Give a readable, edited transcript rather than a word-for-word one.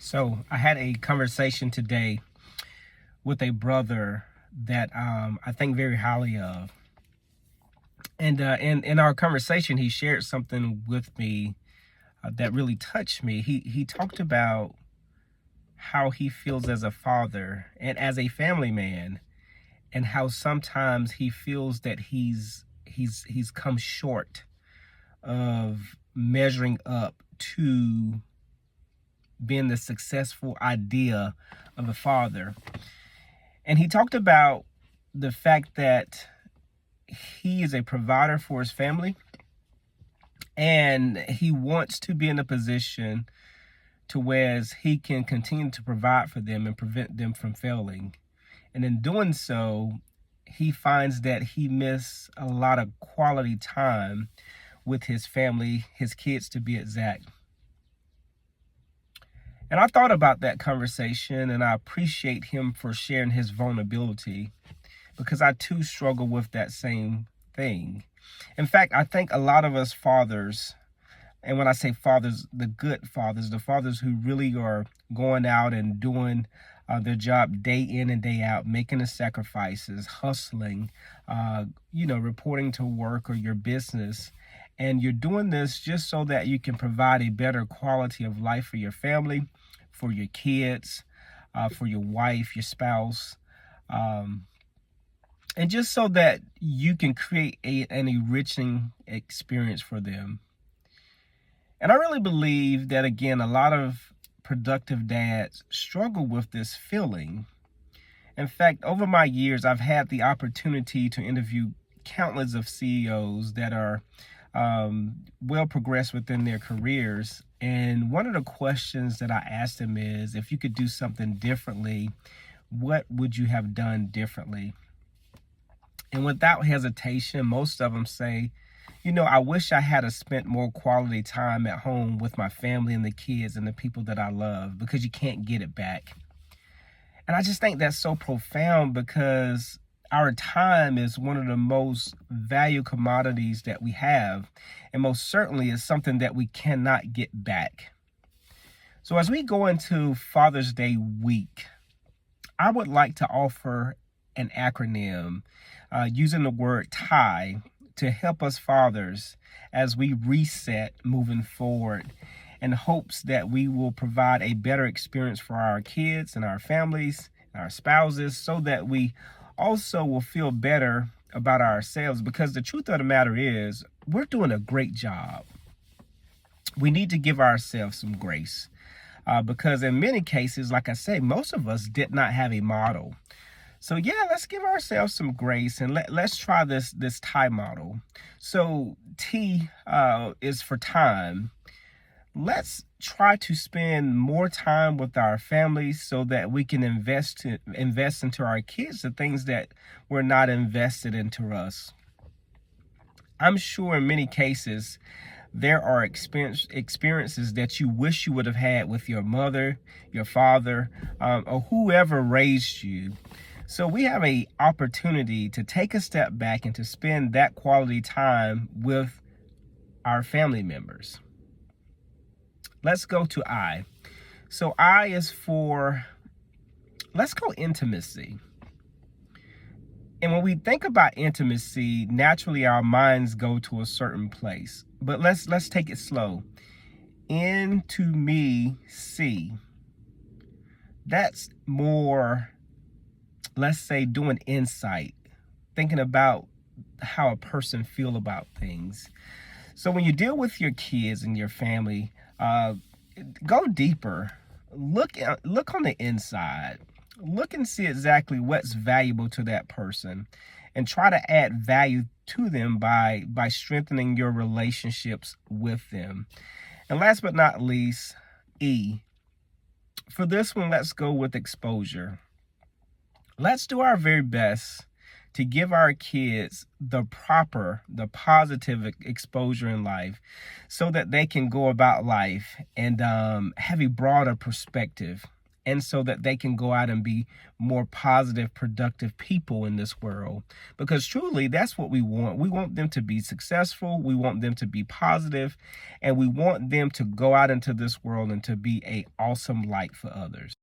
So I had a conversation today with a brother that I think very highly of, and in our conversation, he shared something with me that really touched me. He talked about how he feels as a father and as a family man, and how sometimes he feels that he's come short of measuring up to being the successful idea of a father. And he talked about the fact that he is a provider for his family and he wants to be in a position to where he can continue to provide for them and prevent them from failing. And in doing so, he finds that he missed a lot of quality time with his family, his kids to be exact. And I thought about that conversation, and I appreciate him for sharing his vulnerability, because I too struggle with that same thing. In fact, I think a lot of us fathers, and when I say fathers, the good fathers, the fathers who really are going out and doing their job day in and day out, making the sacrifices, hustling, reporting to work or your business. And you're doing this just so that you can provide a better quality of life for your family, for your kids, for your wife, your spouse. And just so that you can create an enriching experience for them. And I really believe that, again, a lot of productive dads struggle with this feeling. In fact, over my years, I've had the opportunity to interview countless of CEOs that are well progressed within their careers. And one of the questions that I asked them is, if you could do something differently, what would you have done differently? And without hesitation, most of them say, I wish I had spent more quality time at home with my family and the kids and the people that I love, because you can't get it back. And I just think that's so profound, because our time is one of the most valued commodities that we have, and most certainly is something that we cannot get back. So as we go into Father's Day week, I would like to offer an acronym using the word TIE to help us fathers as we reset moving forward, in hopes that we will provide a better experience for our kids and our families and our spouses, so that we also will feel better about ourselves. Because the truth of the matter is, we're doing a great job. We need to give ourselves some grace, because in many cases, like I say, most of us did not have a model. So yeah, let's give ourselves some grace, and let's try this TIE model. So T is for time. Let's try to spend more time with our families so that we can invest into our kids the things that were not invested into us. I'm sure in many cases there are experiences that you wish you would have had with your mother, your father, or whoever raised you. So we have an opportunity to take a step back and to spend that quality time with our family members. Let's go to I. So I is for, let's go intimacy. And when we think about intimacy, naturally our minds go to a certain place. But let's take it slow. Into me, see. That's more, let's say, doing insight, thinking about how a person feel about things. So when you deal with your kids and your family, go deeper. Look on the inside. Look and see exactly what's valuable to that person, and try to add value to them by strengthening your relationships with them. And last but not least, E. For this one, let's go with exposure. Let's do our very best to give our kids the positive exposure in life, so that they can go about life and have a broader perspective and so that they can go out and be more positive, productive people in this world. Because truly, that's what we want. We want them to be successful. We want them to be positive, and we want them to go out into this world and to be an awesome light for others.